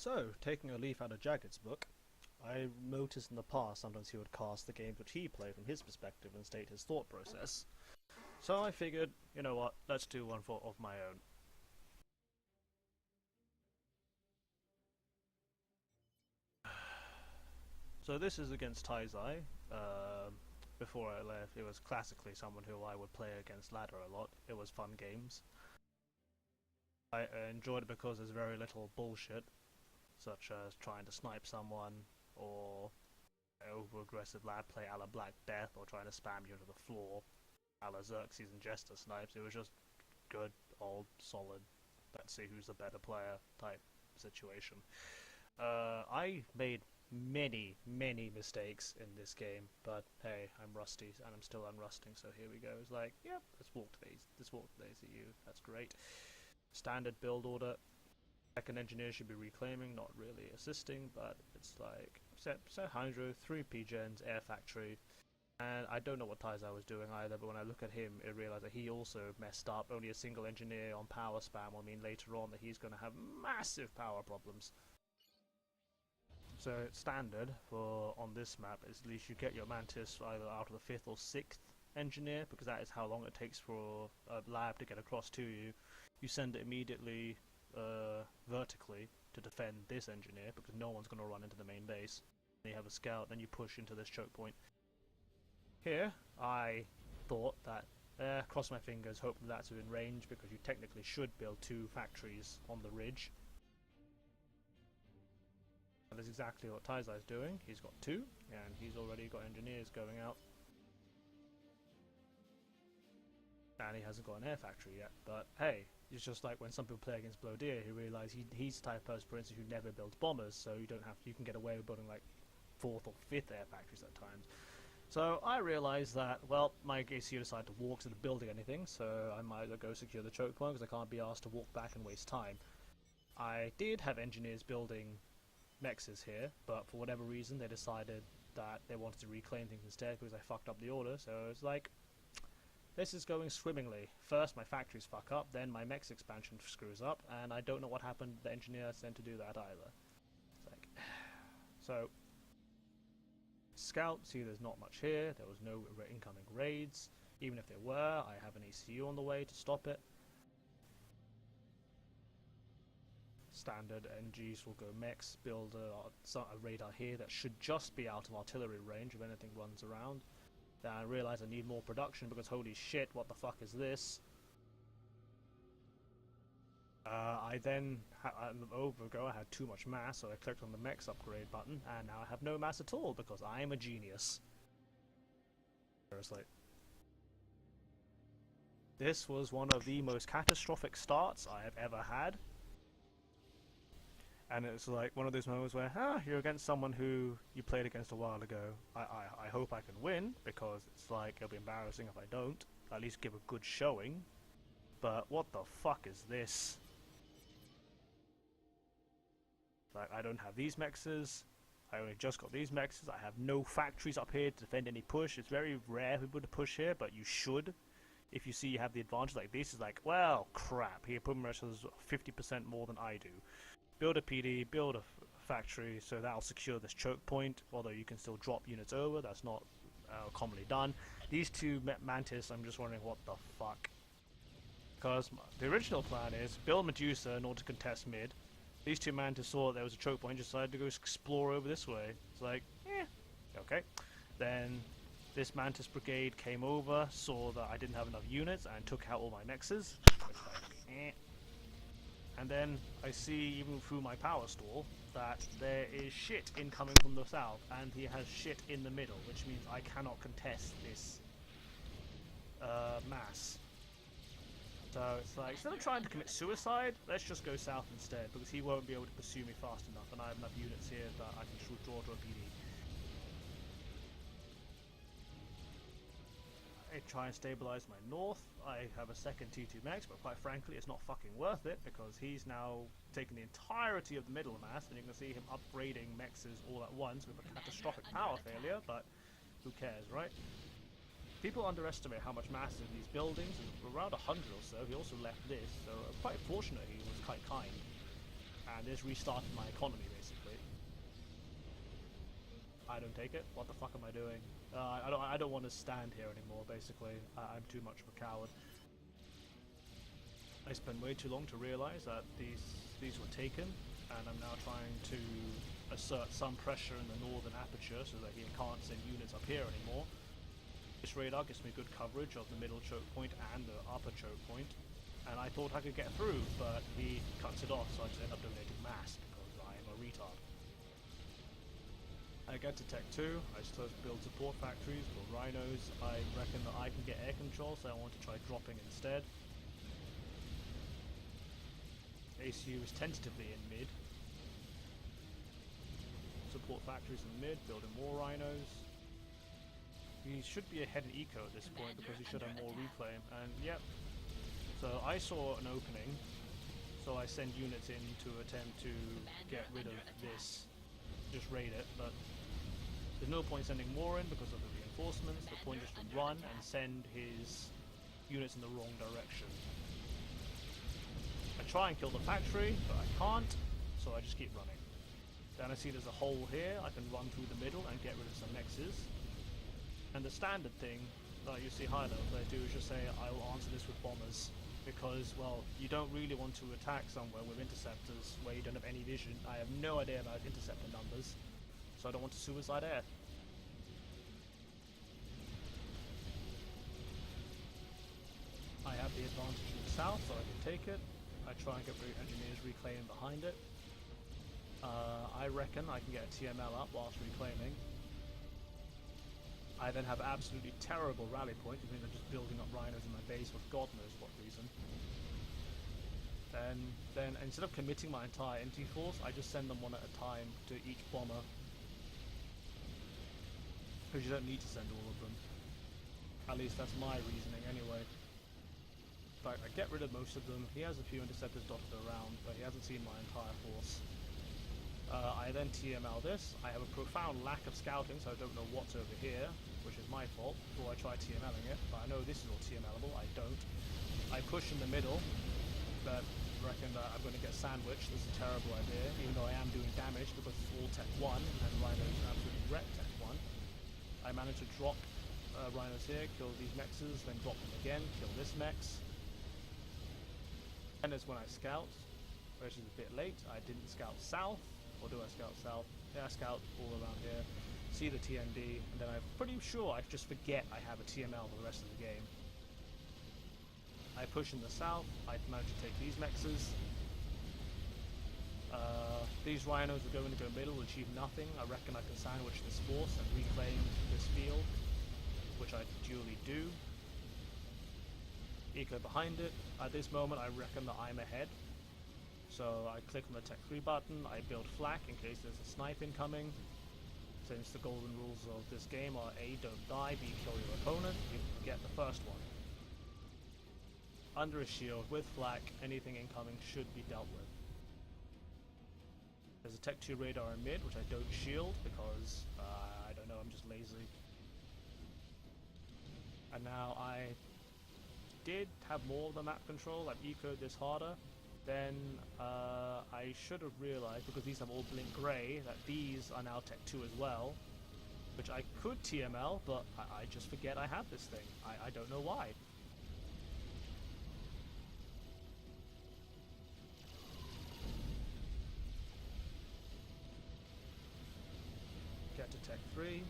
So, taking a leaf out of Jagged's book, I noticed in the past sometimes he would cast the games which he played from his perspective and state his thought process. So I figured, you know what, let's do one of my own. So this is against Taizai. Before I left, it was classically someone who I would play against ladder a lot. It was fun games. I enjoyed it because there's very little bullshit, such as trying to snipe someone, or over-aggressive lab play a la Black Death, or trying to spam you to the floor a la Xerxes and Jester snipes. It was just good, old, solid, let's see who's the better player type situation. I made many mistakes in this game, but hey, I'm rusty and I'm still unrusting, so here we go. It's like, yep, let's walk today's at you. That's great. Standard build order. Second engineer should be reclaiming, not really assisting, but it's like set Hydro, 3 P-gens, Air Factory, and I don't know what Taizai was doing either, but when I look at him, I realize that he also messed up. Only a single engineer on power spam will mean later on that he's going to have massive power problems. So standard for on this map is at least you get your Mantis either out of the 5th or 6th engineer, because that is how long it takes for a lab to get across to you. You send it immediately vertically to defend this engineer, because no one's going to run into the main base. Then you have a scout, then you push into this choke point. Here, I thought that, cross my fingers, hope that that's within range, because you technically should build 2 factories on the ridge. And that's exactly what Taizai's doing. He's got 2, and he's already got engineers going out. And he hasn't got an air factory yet, but hey, it's just like when some people play against Blodir, who realise he's the type of person, for instance, who never builds bombers, so you can get away with building like 4th or 5th air factories at times. So I realised that, well, my ACU decided to walk instead of building anything, so I might as well go secure the choke point, because I can't be asked to walk back and waste time. I did have engineers building mexes here, but for whatever reason they decided that they wanted to reclaim things instead because I fucked up the order, so it's like, this is going swimmingly. First my factories fuck up, then my mex expansion screws up, and I don't know what happened to the engineer sent to do that either. It's like, so scout, see there's not much here, there was no incoming raids, even if there were, I have an ACU on the way to stop it. Standard NGs will go mechs, build a radar here that should just be out of artillery range if anything runs around. Then I realise I need more production because holy shit, what the fuck is this? I then, I had too much mass, so I clicked on the mechs upgrade button, and now I have no mass at all because I am a genius. Seriously. This was one of the most catastrophic starts I have ever had. And it's like one of those moments where, you're against someone who you played against a while ago. I hope I can win, because it's like, it'll be embarrassing if I don't. At least give a good showing. But what the fuck is this? Like, I don't have these mexes. I only just got these mexes. I have no factories up here to defend any push. It's very rare for people to push here, but you should. If you see you have the advantage like this, is like, well, crap. Here, Pumaresh has 50% more than I do. Build a PD, build a factory, so that'll secure this choke point, although you can still drop units over, that's not commonly done. These 2 Mantis, I'm just wondering what the fuck. Because the original plan is build Medusa in order to contest mid. These 2 Mantis saw there was a choke point, decided to go explore over this way. It's like, okay. Then this Mantis brigade came over, saw that I didn't have enough units, and took out all my mexes. Like, And then I see, even through my power stall, that there is shit incoming from the south, and he has shit in the middle, which means I cannot contest this mass. So it's like, instead of trying to commit suicide, let's just go south instead, because he won't be able to pursue me fast enough, and I have enough units here that I can draw to a PD. I try and stabilize my north. I have a second T2 Mex, but quite frankly it's not fucking worth it, because he's now taken the entirety of the middle mass, and you can see him upgrading mexes all at once with a catastrophic power failure, but who cares, right? People underestimate how much mass is in these buildings. Around 100 or so. He also left this, so quite fortunate he was quite kind. And and this restarted my economy basically. I don't take it. What the fuck am I doing? I don't want to stand here anymore. Basically, I'm too much of a coward. I spent way too long to realize that these were taken, and I'm now trying to assert some pressure in the northern aperture so that he can't send units up here anymore. This radar gives me good coverage of the middle choke point and the upper choke point, and I thought I could get through, but he cuts it off, so I just end up donating mass because I am a retard. I get to Tech 2, I start to build support factories, build rhinos. I reckon that I can get air control, so I want to try dropping instead. ACU is tentatively in mid. Support factories in mid, building more rhinos. He should be ahead in eco at this point because he should have more reclaim, and yep. So I saw an opening, so I send units in to attempt to get rid of this, just raid it, but there's no point sending more in because of the reinforcements. The point is to run and send his units in the wrong direction. I try and kill the factory, but I can't, so I just keep running. Then I see there's a hole here, I can run through the middle and get rid of some nexus. And the standard thing that you see high level they do is just say, I will answer this with bombers. Because, well, you don't really want to attack somewhere with interceptors where you don't have any vision. I have no idea about interceptor numbers, so I don't want to suicide air. I have the advantage in the south, so I can take it. I try and get engineers reclaiming behind it. I reckon I can get a TML up whilst reclaiming. I then have absolutely terrible rally point, I mean I'm just building up rhinos in my base for God knows what reason. Then instead of committing my entire empty force, I just send them one at a time to each bomber. Because you don't need to send all of them. At least that's my reasoning anyway. But I get rid of most of them. He has a few interceptors dotted around, but he hasn't seen my entire force. I then TML this. I have a profound lack of scouting, so I don't know what's over here, which is my fault, before I try TMLing it, but I know this is all TMLable, I don't. I push in the middle, but reckon that I'm going to get sandwiched. This is a terrible idea, even though I am doing damage because it's all Tech 1, and Rhinos absolutely wreck Tech 1. I managed to drop Rhinos here, kill these mexes, then drop them again, kill this mex. And is when I scout, which is a bit late. I didn't scout south. Or do I scout south? Yeah, I scout all around here. See the TMD, and then I'm pretty sure I just forget I have a TML for the rest of the game. I push in the south. I manage to take these mexes. These rhinos are going to go middle and achieve nothing. I reckon I can sandwich this force and reclaim this field, which I duly do. Eco behind it. At this moment, I reckon that I'm ahead. So I click on the Tech 3 button, I build flak in case there's a snipe incoming. Since the golden rules of this game are A, don't die, B, kill your opponent, you get the first one. Under a shield, with flak, anything incoming should be dealt with. There's a Tech 2 radar in mid, which I don't shield because, I don't know, I'm just lazy. And now I did have more of the map control, I've ecoed this harder. Then I should have realized, because these have all blink grey, that these are now Tech 2 as well, which I could TML, but I just forget I have this thing. I don't know why. Get to Tech 3,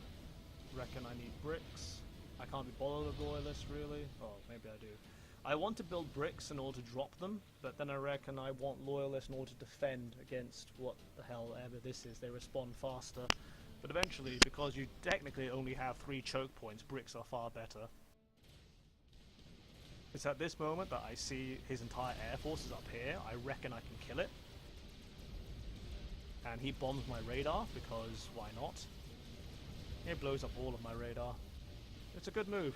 reckon I need bricks. I can't be bothered with Loyalists really, oh maybe I do. I want to build bricks in order to drop them, but then I reckon I want Loyalists in order to defend against what the hell ever this is. They respond faster. But eventually, because you technically only have 3 choke points, bricks are far better. It's at this moment that I see his entire air force is up here. I reckon I can kill it. And he bombs my radar, because why not? It blows up all of my radar. It's a good move.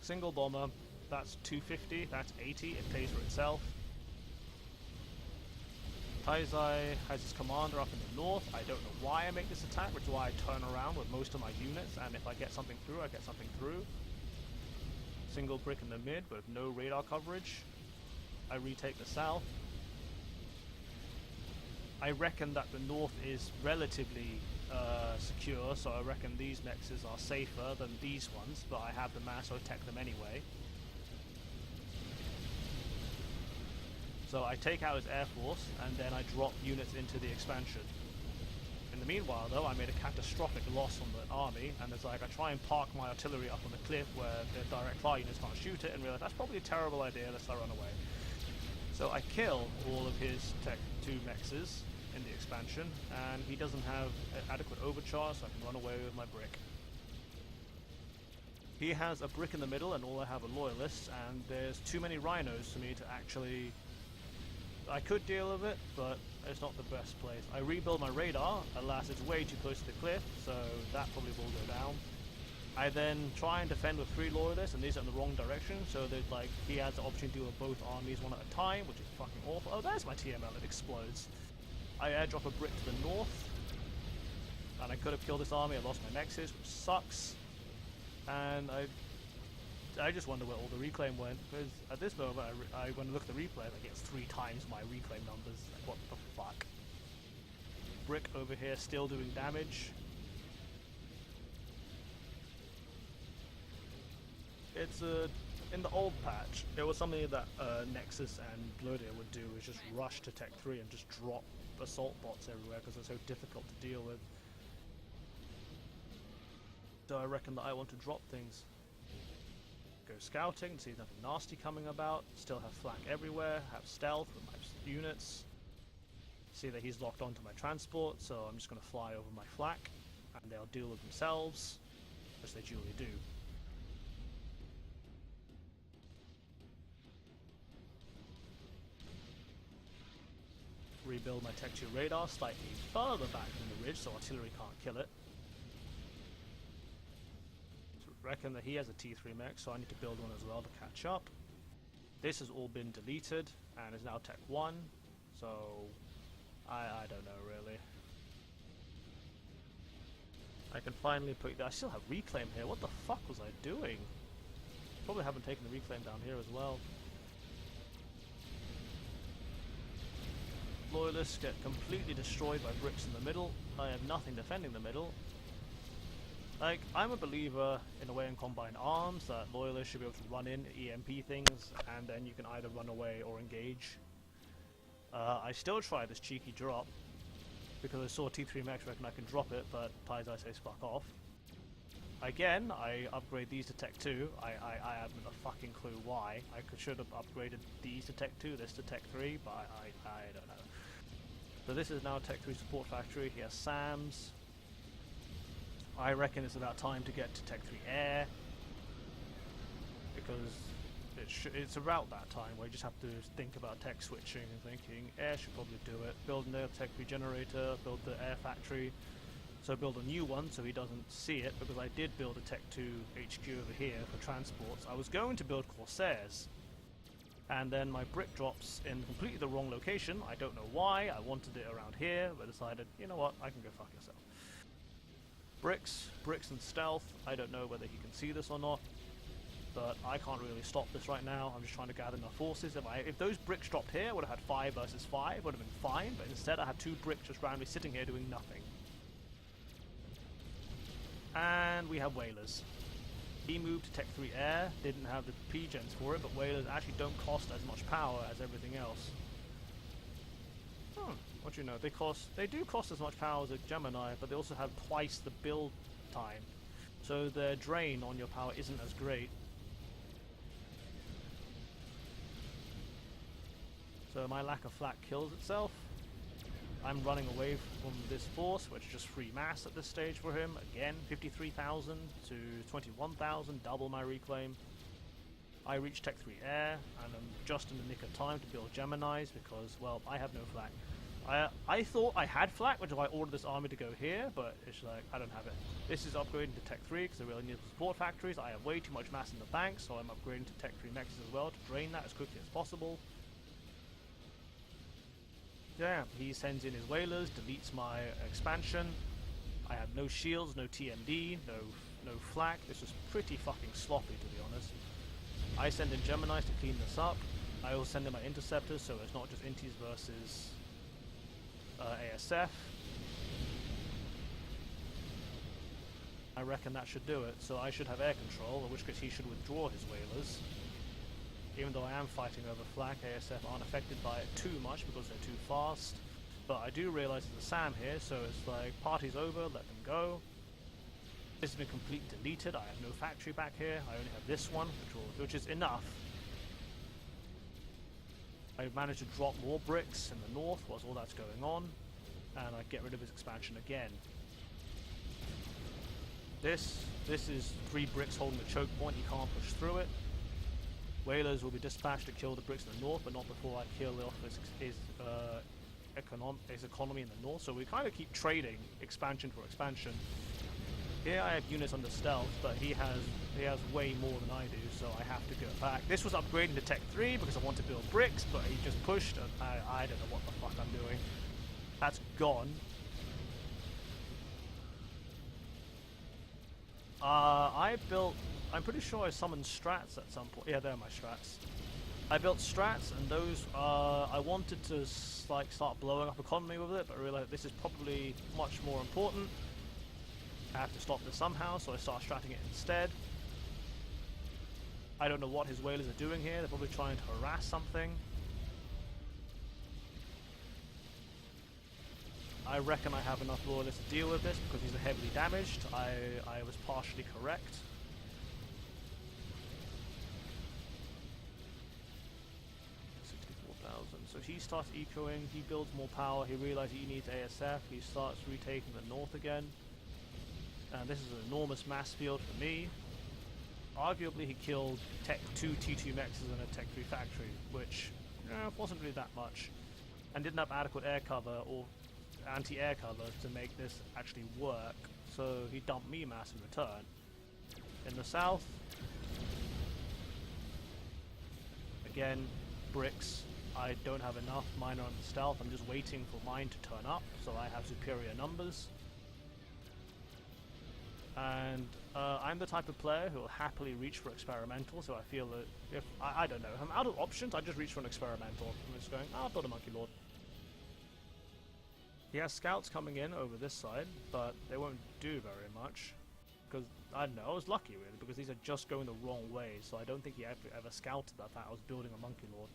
Single bomber. That's 250, that's 80, it pays for itself. Taizai has his commander up in the north. I don't know why I make this attack, which is why I turn around with most of my units, and if I get something through, I get something through. Single brick in the mid with no radar coverage. I retake the south. I reckon that the north is relatively secure, so I reckon these mexes are safer than these ones, but I have the mass, so attack them anyway. So I take out his air force, and then I drop units into the expansion. In the meanwhile, though, I made a catastrophic loss on the army, and it's like I try and park my artillery up on the cliff where the direct fire units can't shoot it, and realize that's probably a terrible idea, let's run away. So I kill all of his Tech 2 mexes in the expansion, and he doesn't have adequate overcharge, so I can run away with my brick. He has a brick in the middle, and all I have are loyalists, and there's too many rhinos for me to actually... I could deal with it, but it's not the best place. I rebuild my radar, alas it's way too close to the cliff, so that probably will go down. I then try and defend with 3 loyalists, and these are in the wrong direction, so that like he has the opportunity to deal with both armies one at a time, which is fucking awful. Oh, there's my TML, it explodes. I airdrop a brick to the north, and I could have killed this army. I lost my nexus, which sucks. And I just wonder where all the reclaim went, because at this moment, when I look at the replay, like it's 3 times my reclaim numbers. Like, what the fuck? Brick over here still doing damage. It's in the old patch, it was something that Nexus and Bloodier would do, is just rush to Tech 3 and just drop assault bots everywhere because they're so difficult to deal with. So I reckon that I want to drop things. Go scouting, see nothing nasty coming about, still have flak everywhere, have stealth with my units. See that he's locked onto my transport, so I'm just going to fly over my flak, and they'll deal with themselves, as they duly do. Rebuild my Tech 2 radar slightly further back from the ridge so artillery can't kill it. So reckon that he has a T3 mech, so I need to build one as well to catch up. This has all been deleted and is now Tech 1, so I don't know really. I can finally put... I still have reclaim here, what the fuck was I doing? Probably haven't taken the reclaim down here as well. Loyalists get completely destroyed by bricks in the middle. I have nothing defending the middle. Like, I'm a believer in a way in Combined Arms that Loyalists should be able to run in, EMP things, and then you can either run away or engage. I still try this cheeky drop, because I saw T3 Max, reckon I can drop it, but Taizai says fuck off. Again, I upgrade these to Tech 2. I haven't a fucking clue why. I should have upgraded these to Tech 2, this to Tech 3, but I don't know. So this is now Tech 3 support factory. He has SAMs. I reckon it's about time to get to Tech 3 Air, because it's about that time where you just have to think about tech switching and thinking Air should probably do it. Build another Tech 3 generator, build the Air factory. So build a new one so he doesn't see it, because I did build a Tech 2 HQ over here for transports. I was going to build Corsairs, and then my brick drops in completely the wrong location. I don't know why. I wanted it around here, but decided, you know what, I can go fuck yourself. Bricks and stealth. I don't know whether he can see this or not, but I can't really stop this right now. I'm just trying to gather enough forces. If those bricks dropped here, I would have had 5 versus 5, would have been fine, but instead I had 2 bricks just randomly sitting here doing nothing. And we have Whalers. He moved to Tech 3 Air, didn't have the P-gens for it, but Whalers actually don't cost as much power as everything else. What do you know? They do cost as much power as a Gemini, but they also have twice the build time. So their drain on your power isn't as great. So my lack of flak kills itself. I'm running away from this force, which is just free mass at this stage for him. Again, 53,000 to 21,000, double my reclaim. I reach Tech 3 Air, and I'm just in the nick of time to build Geminis because, well, I have no flak. I thought I had flak, which is why I ordered this army to go here, but it's like, I don't have it. This is upgrading to Tech 3 because I really need support factories. I have way too much mass in the bank, so I'm upgrading to Tech 3 Nexus as well to drain that as quickly as possible. Yeah, he sends in his Whalers, deletes my expansion. I have no shields, no TMD, no flak. This was pretty fucking sloppy, to be honest. I send in Geminis to clean this up. I also send in my interceptors, so it's not just intis versus ASF. I reckon that should do it, so I should have air control, in which case he should withdraw his whalers. Even though I am fighting over flak, ASF aren't affected by it too much because they're too fast. But I do realise there's a SAM here, so it's like, party's over, let them go. This has been completely deleted, I have no factory back here, I only have this one, which is enough. I managed to drop more bricks in the north whilst all that's going on, and I get rid of his expansion again. This is 3 bricks holding the choke point, he can't push through it. Whalers will be dispatched to kill the bricks in the north, but not before I kill off his economy in the north. So we kind of keep trading expansion for expansion. Here I have units under stealth, but he has way more than I do, so I have to go back. This was upgrading to Tech 3 because I want to build bricks, but he just pushed, and I don't know what the fuck I'm doing. That's gone. I'm pretty sure I summoned strats at some point. Yeah, they're my strats. I built strats, and those, I wanted to like start blowing up economy with it, but I realized this is probably much more important. I have to stop this somehow, so I start stratting it instead. I don't know what his whalers are doing here. They're probably trying to harass something. I reckon I have enough loyalists to deal with this because these are heavily damaged. I was partially correct. So he starts ecoing, he builds more power, he realizes he needs ASF, he starts retaking the north again. And this is an enormous mass field for me. Arguably he killed Tech 2 T2 mexes and a Tech 3 factory, which wasn't really that much. And didn't have adequate air cover or anti-air cover to make this actually work. So he dumped me mass in return. In the south, again, bricks. I don't have enough, mine are on the stealth, I'm just waiting for mine to turn up, so I have superior numbers. And I'm the type of player who will happily reach for experimental, so I feel that if, I don't know, I'm out of options, I just reach for an experimental. I'm just going, I'll build a Monkey Lord. He has scouts coming in over this side, but they won't do very much. Because, I don't know, I was lucky really, because these are just going the wrong way, so I don't think he ever scouted that I was building a Monkey Lord.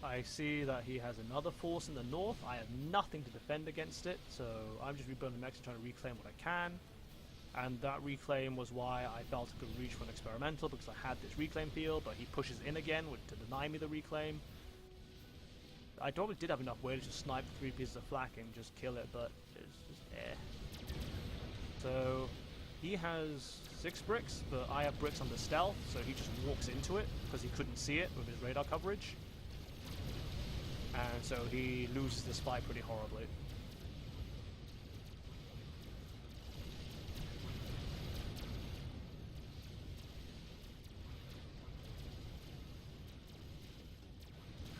I see that he has another force in the north. I have nothing to defend against it, so I'm just rebuilding Mexico, trying to reclaim what I can. And that reclaim was why I felt I could reach for an experimental, because I had this reclaim field, but he pushes in again to deny me the reclaim. I probably did have enough ways to snipe 3 pieces of flak and just kill it, but it's just So he has 6 bricks, but I have bricks under stealth, so he just walks into it because he couldn't see it with his radar coverage. And so he loses this fight pretty horribly.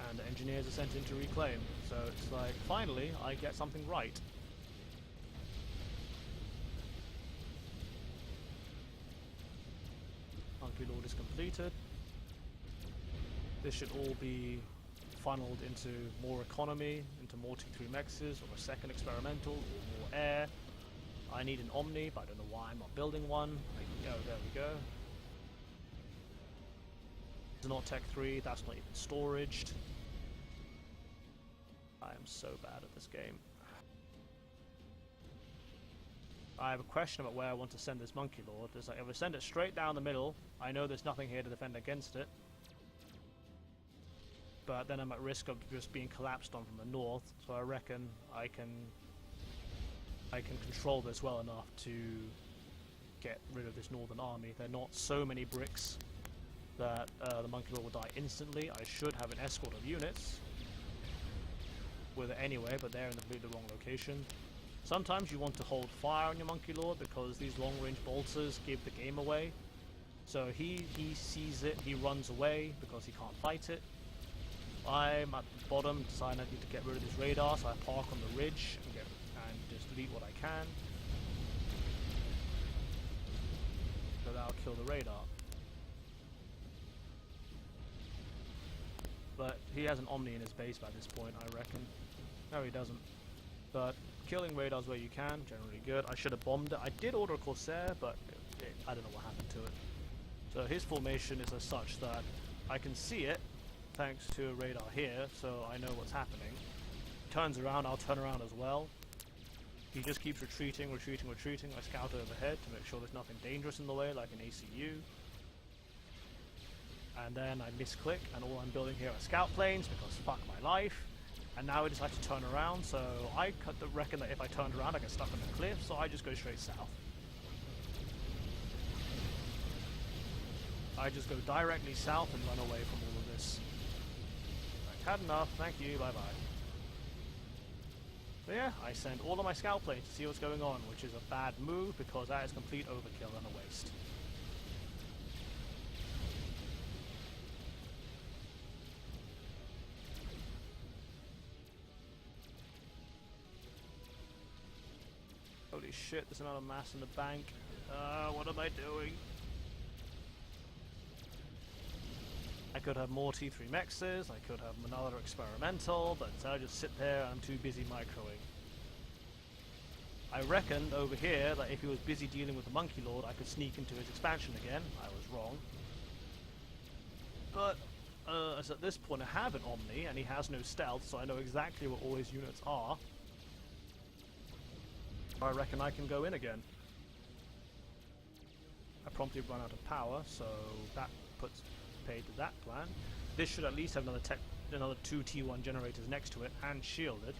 And the engineers are sent in to reclaim. So it's like, finally, I get something right. Monkey Lord is completed. This should all be funneled into more economy, into more T3 mexes, or a second experimental, or more air. I need an Omni, but I don't know why I'm not building one. There we go. It's not Tech 3, that's not even storaged. I am so bad at this game. I have a question about where I want to send this Monkey Lord. It's like, if I send it straight down the middle, I know there's nothing here to defend against it. But then I'm at risk of just being collapsed on from the north, so I reckon I can control this well enough to get rid of this northern army. There are not so many bricks that the Monkey Lord will die instantly. I should have an escort of units with it anyway, but they're in the completely wrong location. Sometimes you want to hold fire on your Monkey Lord because these long-range bolters give the game away. So he sees it, he runs away because he can't fight it. I'm at the bottom, deciding I need to get rid of this radar, so I park on the ridge and just delete what I can. So that'll kill the radar. He has an Omni in his base by this point, I reckon. No, he doesn't. But killing radars where you can, generally good. I should have bombed it. I did order a Corsair, but I don't know what happened to it. So his formation is as such that I can see it, thanks to a radar here, so I know what's happening. Turns around, I'll turn around as well. He just keeps retreating, retreating, retreating. I scout overhead to make sure there's nothing dangerous in the way, like an ACU. And then I misclick, and all I'm building here are scout planes, because fuck my life. And now I decide to turn around, so I reckon that if I turned around I get stuck on the cliff, so I just go straight south. I just go directly south and run away from all of this. I've had enough, thank you, bye bye. So yeah, I send all of my scout planes to see what's going on, which is a bad move because that is complete overkill and a waste. Holy shit, this amount of mass in the bank. What am I doing? I could have more T3 mexes, I could have another experimental, but instead I just sit there and I'm too busy microing. I reckoned over here that if he was busy dealing with the Monkey Lord, I could sneak into his expansion again. I was wrong. But, as at this point I have an Omni, and he has no stealth, so I know exactly where all his units are. I reckon I can go in again. I promptly run out of power, so that puts paid to that plan. This should at least have another 2 T1 generators next to it and shielded.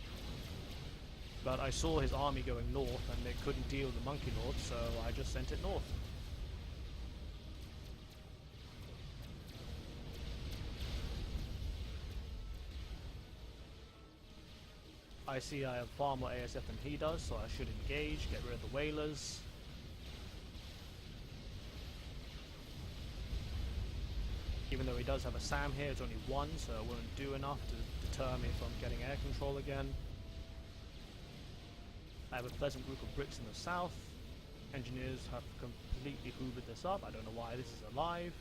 But I saw his army going north and they couldn't deal with the Monkey Lord, so I just sent it north. I see I have far more ASF than he does, so I should engage, get rid of the whalers. Even though he does have a SAM here, it's only one, so it won't do enough to deter me from getting air control again. I have a pleasant group of bricks in the south. Engineers have completely hoovered this up. I don't know why this is alive.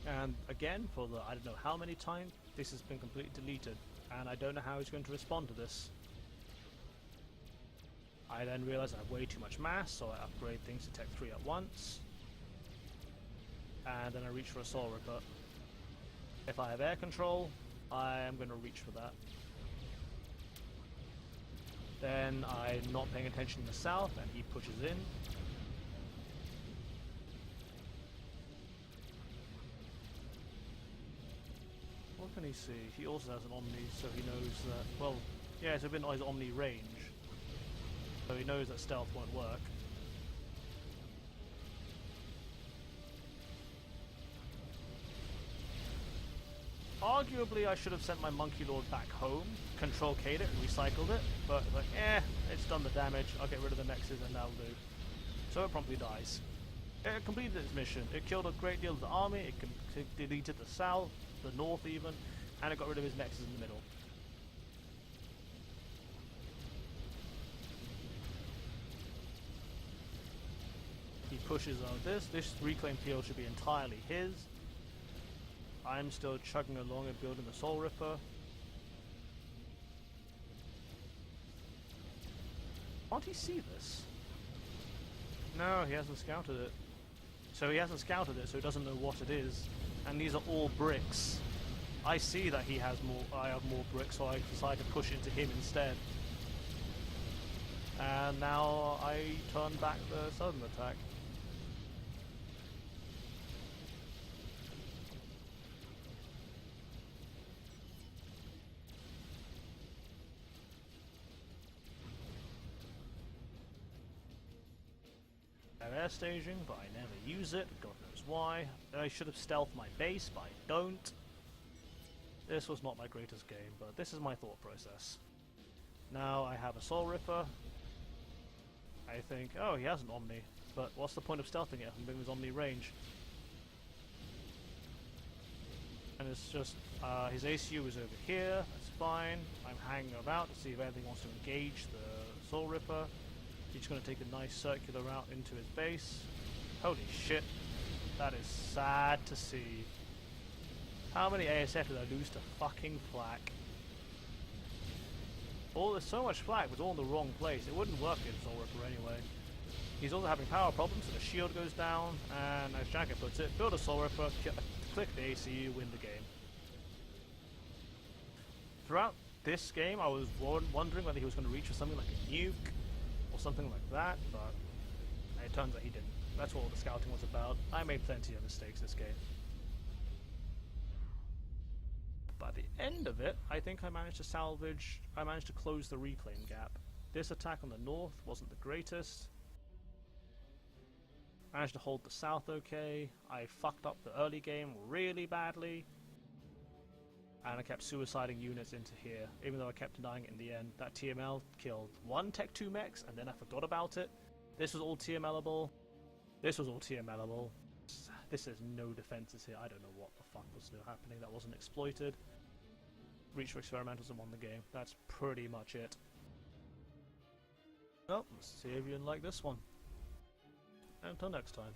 And again, for the I don't know how many times, this has been completely deleted. And I don't know how he's going to respond to this. I then realize I have way too much mass, so I upgrade things to Tech 3 at once. And then I reach for a Soul Ripper. If I have air control, I am going to reach for that. Then I'm not paying attention in the south, and he pushes in. What can he see? He also has an Omni, so he knows that, well, yeah, it's a bit his Omni range. So he knows that stealth won't work. Arguably I should have sent my Monkey Lord back home, Control K'd it and recycled it, but like, it's done the damage, I'll get rid of the Nexus and that'll do. So it promptly dies. It completed its mission. It killed a great deal of the army, it deleted the south, the north even, and it got rid of his Nexus in the middle. He pushes on this reclaim field should be entirely his. I'm still chugging along and building the Soul Ripper. Can't he see this? No, he hasn't scouted it. So he hasn't scouted it, so he doesn't know what it is. And these are all bricks. I see that he has more, I have more bricks, so I decide to push into him instead. And now I turn back the southern attack. I have air staging, but I never use it, God knows why. I should have stealthed my base, but I don't. This was not my greatest game, but this is my thought process. Now I have a Soul Ripper. I think, oh, he has an Omni, but what's the point of stealthing it and his Omni range? And it's just, his ACU is over here, that's fine. I'm hanging about to see if anything wants to engage the Soul Ripper. He's going to take a nice circular route into his base. Holy shit. That is sad to see. How many ASF did I lose to fucking flak? There's so much flak, but it's all in the wrong place. It wouldn't work against Soul Ripper anyway. He's also having power problems, so the shield goes down, and as Jacket puts it, build a Soul Ripper, click the ACU, win the game. Throughout this game, I was wondering whether he was going to reach for something like a nuke, or something like that, but it turns out he didn't. That's what all the scouting was about. I made plenty of mistakes this game. By the end of it, I think I managed to close the reclaim gap. This attack on the north wasn't the greatest. Managed to hold the south okay. I fucked up the early game really badly. And I kept suiciding units into here, even though I kept denying it in the end. That TML killed one Tech 2 mechs, and then I forgot about it. This was all TMLable. This was all TMLable. This has no defenses here. I don't know what the fuck was still happening. That wasn't exploited. Reached for experimentals and won the game. That's pretty much it. Well, see if you like this one. Until next time.